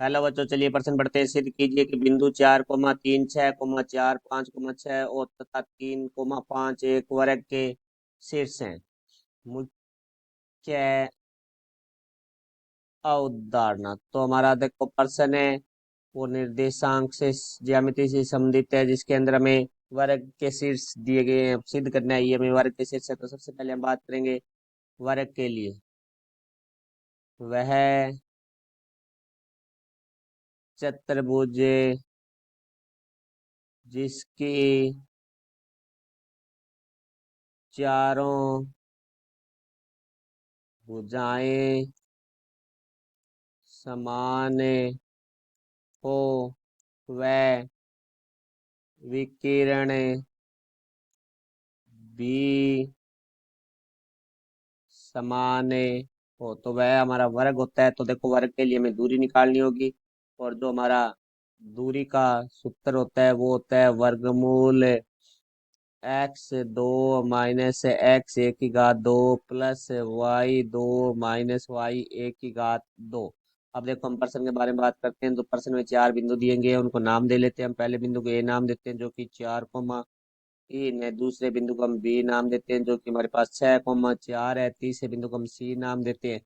Hello बच्चों, चलिए प्रश्न पढ़ते हैं। सिद्ध कीजिए कि बिंदु 4,3, 6,4, 5,6 और तथा 3,5 एक वर्ग के शीर्ष हैं। मुख्य अवधारणा। तो हमारा देखो प्रश्न है वो निर्देशांक से ज्यामिति से संबंधित है, जिसके अंदर हमें वर्ग के शीर्ष दिए गए हैं। सिद्ध करना है ये हमें वर्ग के शीर्ष है। तो सबसे पहले हम बात करेंगे वर्ग के लिए। वह चतुर्भुज जिसकी चारों भुजाएं समान हो, वह विकिरण भी समान हो। तो वह हमारा वर्ग होता है। तो देखो वर्ग के लिए हमें दूरी निकालनी होगी, और जो हमारा दूरी का सूत्र होता है वो होता है वर्गमूल x2 माइनस x1 की घात 2 प्लस y2 माइनस y1 की घात 2। अब देखो हम प्रश्न के बारे में बात करते हैं। तो प्रश्न में चार बिंदु दिए गए हैं, उनको नाम दे लेते हैं। हम पहले बिंदु को ए नाम देते हैं, जो कि 4,3 है। दूसरे बिंदु को हम बी नाम देते हैं, जो कि हमारे पास 6,4 है। तीसरे बिंदु को हम सी नाम देते हैं,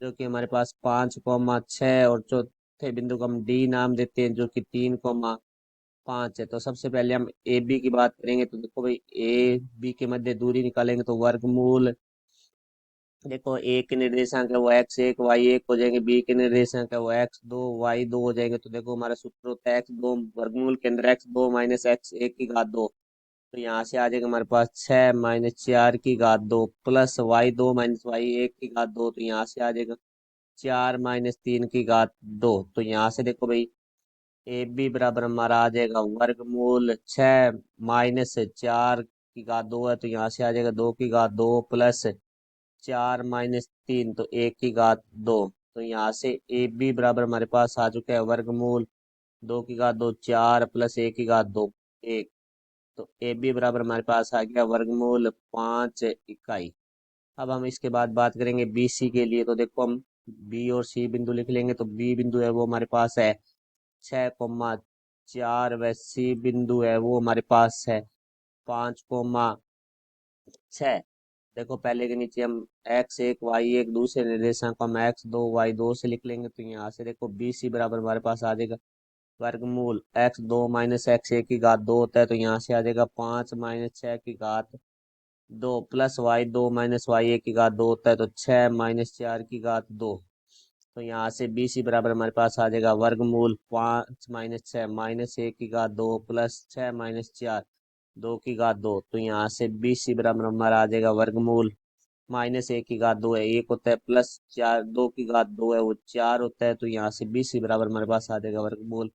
जो कि हमारे पास 5,6। और चौथे बिंदु को हम डी नाम देते हैं, जो कि 3,5 है। तो सबसे पहले हम ए बी की बात करेंगे। तो देखो भाई, ए बी के मध्य दूरी निकालेंगे तो वर्गमूल, देखो ए के निर्देशांक है वो x1 y1 हो जाएंगे, बी के निर्देशांक है वो x2 y2 हो जाएंगे। तो देखो हमारा सूत्र होता है x2 वर्गमूल के अंदर x2 माइनस x1 की घात 2। तो यहाँ से आ जाएगा हमारे पास 6 - 4 की घात 2 प्लस y2 - y1 की घात 2। तो यहाँ से आ जाएगा 4 - 3 की घात 2। तो यहाँ से देखो भाई, ए बी बराबर हमारा आ जाएगा वर्गमूल 6 - 4 की घात 2 है। तो यहाँ से आ जाएगा 2 की घात 2 प्लस 4 - 3, तो 1 की घात 2। तो यहाँ से ए बी बराबर हमारे पास आ चुका है वर्गमूल 2 की घात 2 4 प्लस 1 की घात 2 1। तो ए बी बराबर हमारे पास आ गया वर्गमूल 5 इकाई। अब हम इसके बाद बात करेंगे बी सी के लिए। तो देखो हम बी और सी बिंदु लिख लेंगे। तो बी बिंदु है वो हमारे पास है 6,4, व सी बिंदु है वो हमारे पास है 5,6। देखो पहले के नीचे हम x1 y1 दूसरे निर्देशांक को हम x2 y2 से लिख लेंगे। तो यहाँ से देखो बी सी बराबर हमारे पास आ जाएगा वर्गमूल x2 माइनस x1 की घात 2 होता है। तो यहाँ से आ जाएगा 5 - 6 की घात 2 प्लस y2 - y1 की घात 2 होता है। तो 6 - 4 की घात 2। तो यहाँ से बी सी बराबर हमारे पास आ जाएगा वर्गमूल 5 - 6 - 1 की घात 2 प्लस 6 - 4 2 की घात 2। तो यहाँ से बी सी बराबर हमारा आ जाएगा वर्गमूल -1 की घात 2 है 1 होता है, प्लस 4 2 की घात 2 है वो 4 होता है। तो यहाँ से बी सी बराबर हमारे पास आ जाएगा वर्गमूल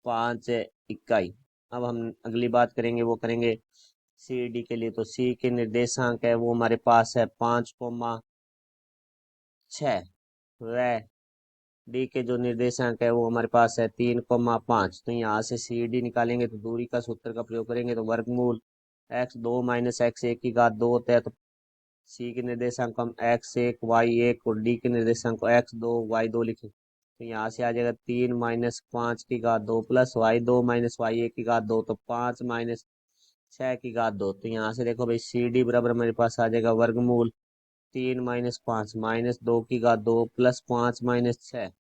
5 इकाई। अब हम अगली बात करेंगे, वो करेंगे सी डी के लिए। तो सी के निर्देशांक है वो हमारे पास है 5,6। वह डी के जो निर्देशांक है वो हमारे पास है 3,5। तो यहाँ से सी डी निकालेंगे तो दूरी का सूत्र का प्रयोग करेंगे। तो वर्गमूल x2 माइनस x1 की घात 2 होता है। तो सी के निर्देशांक को हम x1 y1 और डी के निर्देशांक को x2 y2 लिखें। तो यहाँ से आ जाएगा 3 - 5 की घात 2 प्लस y2 - y1 की घात 2। तो 5 - 6 की घात 2। तो यहाँ से देखो भाई, सी डी बराबर मेरे पास आ जाएगा वर्गमूल 3 - 5 -2 की घात 2 प्लस 5 - 6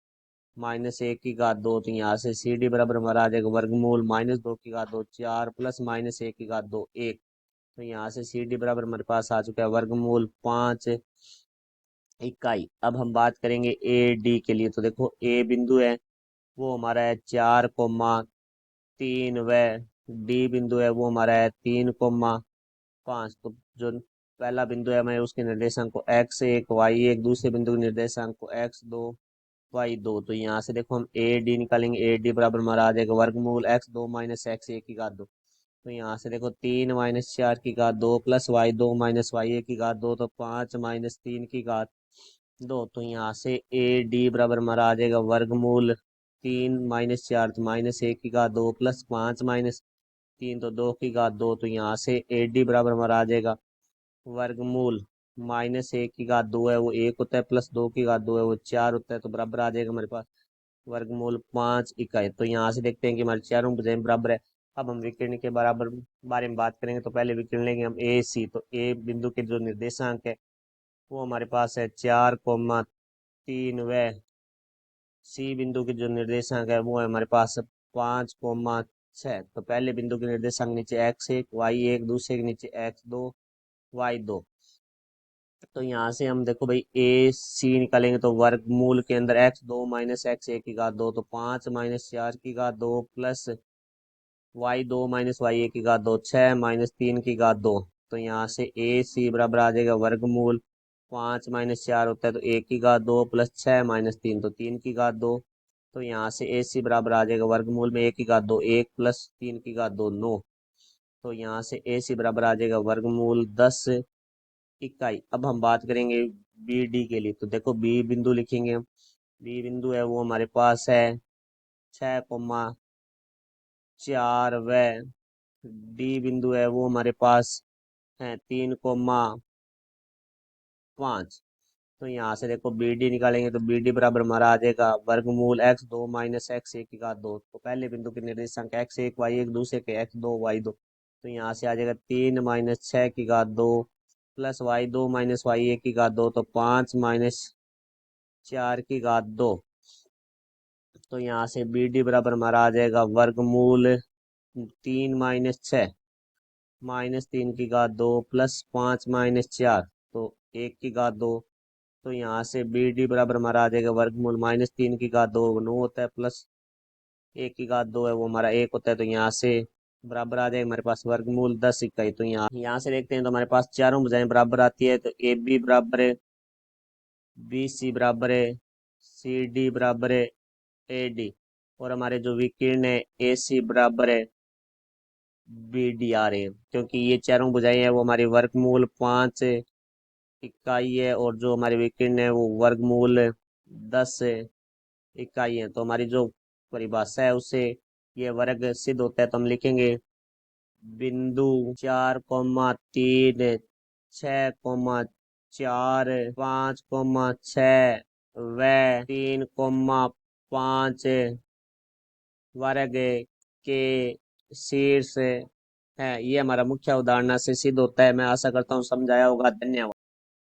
-1 की घात 2। तो यहाँ से सी डी बराबर हमारा आ जाएगा वर्गमूल -2 की घात 2 4 प्लस -1 की घात 2 1। तो यहाँ से सी डी बराबर हमारे पास आ चुका है वर्गमूल 5 इकाई। अब हम बात करेंगे ए डी के लिए। तो देखो ए बिंदु है वो हमारा है 4,3, व डी बिंदु है वो हमारा है 3,5। तो जो पहला बिंदु है हमें उसके निर्देशांक को x1 y1, दूसरे बिंदु के निर्देशांक को x2 y2। तो यहाँ से देखो हम ए डी निकालेंगे। ए डी बराबर हमारा आ जाएगा वर्गमूल x2 माइनस x1 की घात 2। तो यहाँ से देखो 3 - 4 की घात 2 प्लस y2 - y1 की घात 2। तो 5 - 3 की घात 2। तो यहाँ से ए डी बराबर हमारा आ जाएगा वर्गमूल 3 - 4 तो -1 की घात 2 प्लस 5 - 3 तो 2 की घात 2। तो यहाँ से ए डी बराबर हमारा आ जाएगा वर्गमूल -1 की घात 2 है वो 1 होता है, प्लस 2 की घात 2 है वो 4 होता है। तो बराबर आ जाएगा हमारे पास वर्गमूल 5 इकाई। तो यहाँ से देखते हैं कि हमारे चारों भुजाएं बराबर है। अब हम विकर्ण के बराबर बारे में बात करेंगे, तो पहले विकर्ण लेंगे हम ए सी। तो ए बिंदु के जो निर्देशांक है वो हमारे पास है 4,3, व सी बिंदु के जो निर्देशांक है वो है हमारे पास 5,6। तो पहले बिंदु के निर्देशांक नीचे x1 y1, दूसरे के नीचे x2 y2। तो यहाँ से हम देखो भाई ए सी निकालेंगे, तो वर्गमूल के अंदर x2 माइनस x1 की घात 2, तो 5 माइनस 4 की घात 2 प्लस y2 माइनस y1 की घात 2, 6 माइनस 3 की घात 2। तो यहाँ से ए सी बराबर आ जाएगा वर्गमूल 5 माइनस 4 होता है तो 1 की घात 2 प्लस 6 माइनस 3, तो 3 की घात 2। तो यहाँ से ए सी बराबर आ जाएगा वर्गमूल में 1 की घात 2 1 प्लस 3 की घात 2 9। तो यहाँ से ए सी बराबर आ जाएगा वर्गमूल 10 इकाई। अब हम बात करेंगे बी डी के लिए। तो देखो बी बिंदु लिखेंगे हम। बी बिंदु है वो हमारे पास है 6,4, व डी बिंदु है वो हमारे पास है 3,5। तो यहाँ से देखो बी डी निकालेंगे, तो बी डी बराबर हमारा आ जाएगा वर्गमूल x2 माइनस x1 की घात 2। तो पहले बिंदु के निर्देशांक x1 y1, दूसरे के x2 y2। तो यहाँ से आ जाएगा 3 माइनस 6 की घात 2 प्लस y2 माइनस y1 की घात 2, तो 5 माइनस 4 की घात 2। तो यहाँ से बी डी बराबर हमारा आ जाएगा वर्गमूल 3 - 6 - 3 की घात 2 प्लस 5 - 4, तो 1 की घात 2। तो यहाँ से बी डी बराबर हमारा आ जाएगा वर्गमूल -3 की घात 2 9 होता है, प्लस 1 की घात 2 है वो हमारा 1 होता है। तो यहाँ से बराबर आ जाएगा हमारे पास वर्गमूल 10 इकाई। तो यहाँ से देखते हैं, तो हमारे पास चारों भुजाएं बराबर आती है। तो ए बी बराबर है बी सी बराबर है सी डी बराबर है ए डी, और हमारे जो विकर्ण है ए सी बराबर है बी डी आ रहे हैं, क्योंकि ये चारों भुजाएं हैं वो हमारी वर्गमूल 5 इकाई है, और जो हमारे विकर्ण है वो वर्गमूल 10 इकाई है। तो हमारी जो परिभाषा है उससे ये वर्ग सिद्ध होता है। तो हम लिखेंगे बिंदु 4,3 6,4 5,6 व 3,5 वर्ग के शीर्ष है। ये हमारा मुख्य उदाहरण से सिद्ध होता है। मैं आशा करता हूँ समझाया होगा। धन्यवाद।